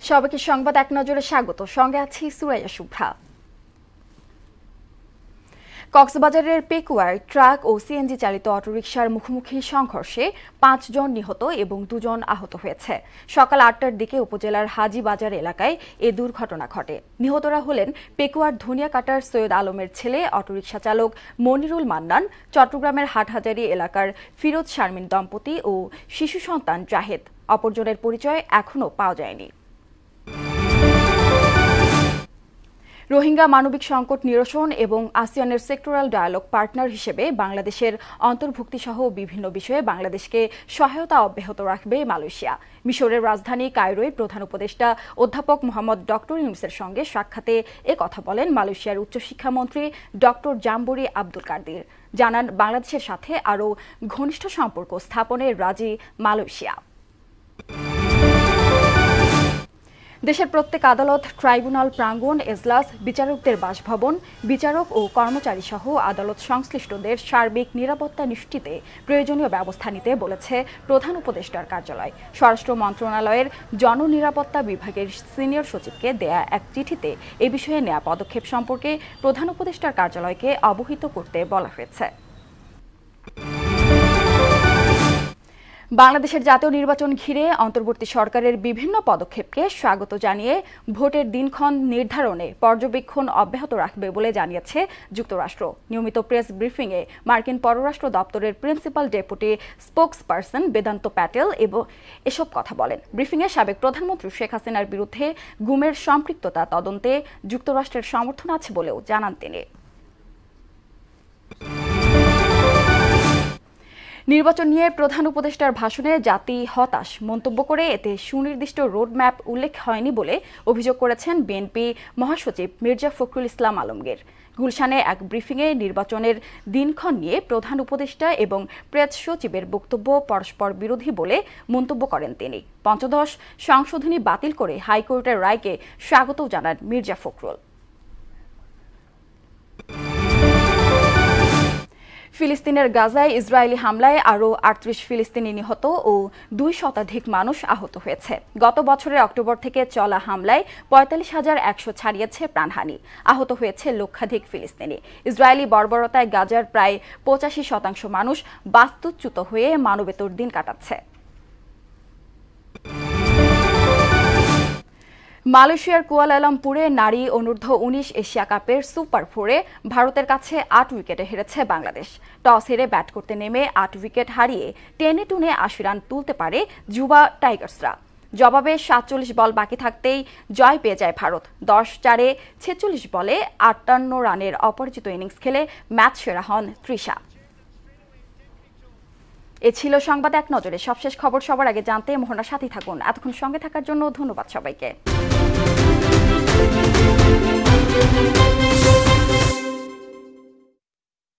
সবাইকে সংবাদ এক নজরে স্বাগত। সঙ্গে আছি সুরাইয়া শুভ্রা। কক্সবাজারের পেকুয়ায় ট্রাক ও সিএনজি চালিত অটোরিকশার মুখোমুখি সংঘর্ষে ৫ জন নিহত এবং ২ জন আহত হয়েছে। সকাল ৮টার দিকে উপজেলার হাজীবাজার এলাকায় এ দুর্ঘটনা ঘটে। নিহতরা হলেন পেকুয়ার ধনিয়াকাটার সৈয়দ আলমের ছেলে অটোরিকশা চালক মনিরুল মান্নান, চট্টগ্রামের হাটহাজারী এলাকার ফিরোজ শারমিন দম্পতি ও শিশু সন্তান জাহেদ। অপরজনের পরিচয় এখনও পাওয়া যায়নি। রোহিঙ্গা মানবিক সংকট নিরসন এবং আসিয়ানের সেক্টরাল ডায়ালগ পার্টনার হিসেবে বাংলাদেশের অন্তর্ভুক্তি সহ বিভিন্ন বিষয়ে বাংলাদেশকে সহায়তা অব্যাহত রাখবে মালয়েশিয়া। মিশরের রাজধানী কায়রোয় প্রধান উপদেষ্টা অধ্যাপক মোহাম্মদ ডক্টর ইউনূসের সঙ্গে সাক্ষাতে এ কথা বলেন মালয়েশিয়ার উচ্চশিক্ষামন্ত্রী ডক্টর জাম্বুরি আব্দুল কাদির। জানান, বাংলাদেশের সাথে আরও ঘনিষ্ঠ সম্পর্ক স্থাপনে রাজি মালয়েশিয়া। দেশের প্রত্যেক আদালত, ট্রাইব্যুনাল প্রাঙ্গণ, এজলাস, বিচারকদের বাসভবন, বিচারক ও কর্মচারী সহ আদালত সংশ্লিষ্টদের সার্বিক নিরাপত্তা নিশ্চিতে প্রয়োজনীয় ব্যবস্থা নিতে বলেছে প্রধান উপদেষ্টার কার্যালয়। স্বরাষ্ট্র মন্ত্রণালয়ের জননিরাপত্তা বিভাগের সিনিয়র সচিবকে দেয়া এক চিঠিতে এ বিষয়ে নেওয়া পদক্ষেপ সম্পর্কে প্রধান উপদেষ্টার কার্যালয়কে অবহিত করতে বলা হয়েছে। বাংলাদেশের জাতীয় নির্বাচন ঘিরে অন্তর্বর্তী সরকারের বিভিন্ন পদক্ষেপকে স্বাগত জানিয়ে ভোটের দিনক্ষণ নির্ধারণে পর্যবেক্ষণ অব্যাহত রাখবে বলে জানিয়েছে যুক্তরাষ্ট্র। নিয়মিত প্রেস ব্রিফিংয়ে মার্কিন পররাষ্ট্র দপ্তরের principal deputy spokesperson Vedanta Patel এসব কথা বলেন। ব্রিফিংয়ে সাবেক প্রধানমন্ত্রী শেখ হাসিনার বিরুদ্ধে গুমের সম্পৃক্ততা তদন্তে যুক্তরাষ্ট্রের সমর্থন আছে বলেও জানান তিনি। নির্বাচন নিয়ে প্রধান উপদেষ্টার ভাষণে জাতি হতাশ মন্তব্য করে এতে সুনির্দিষ্ট রোডম্যাপ উল্লেখ হয়নি বলে অভিযোগ করেছেন বিএনপি মহাসচিব মির্জা ফখরুল ইসলাম আলমগীর। গুলশানে এক ব্রিফিংয়ে নির্বাচনের দিনক্ষণ নিয়ে প্রধান উপদেষ্টা এবং প্রেস সচিবের বক্তব্য পরস্পর বিরোধী বলে মন্তব্য করেন তিনি। পঞ্চদশ সংশোধনী বাতিল করে হাইকোর্টের রায়কে স্বাগত জানান মির্জা ফখরুল। ফিলিস্তিনের গাজায় ইসরায়েলি হামলায় আরও ৩৮ ফিলিস্তিনি নিহত ও ২ শতাধিক মানুষ আহত হয়েছে। গত বছরের অক্টোবর থেকে চলা হামলায় ৪৫,১০০ ছাড়িয়েছে প্রাণহানি। আহত হয়েছে লক্ষাধিক ফিলিস্তিনি। ইসরায়েলি বর্বরতায় গাজার প্রায় ৮৫% মানুষ বাস্তুচ্যুত হয়ে মানবেতর দিন কাটাচ্ছে। মালয়েশিয়ার কুয়ালালামপুরে নারী অনূর্ধ্ব ১৯ এশিয়া কাপের সুপার ৪-এ ভারতের কাছে ৮ উইকেটে হেরেছে বাংলাদেশ। টস হেরে ব্যাট করতে নেমে ৮ উইকেট হারিয়ে টেনে টুনে ৮০ রান তুলতে পারে যুবা টাইগার্সরা। জবাবে ৪৭ বল বাকি থাকতেই জয় পেয়ে যায় ভারত। ১০-৪-এ ৪৬ বলে ৫৮ রানের অপরাজিত ইনিংস খেলে ম্যাচ সেরা হন তৃষা। এ ছিল সংবাদ এক নজরে। সবশেষ খবর সবার আগে জানতে মোহনার সাথে থাকুন। এতক্ষণ সঙ্গে থাকার জন্য ধন্যবাদ সবাইকে।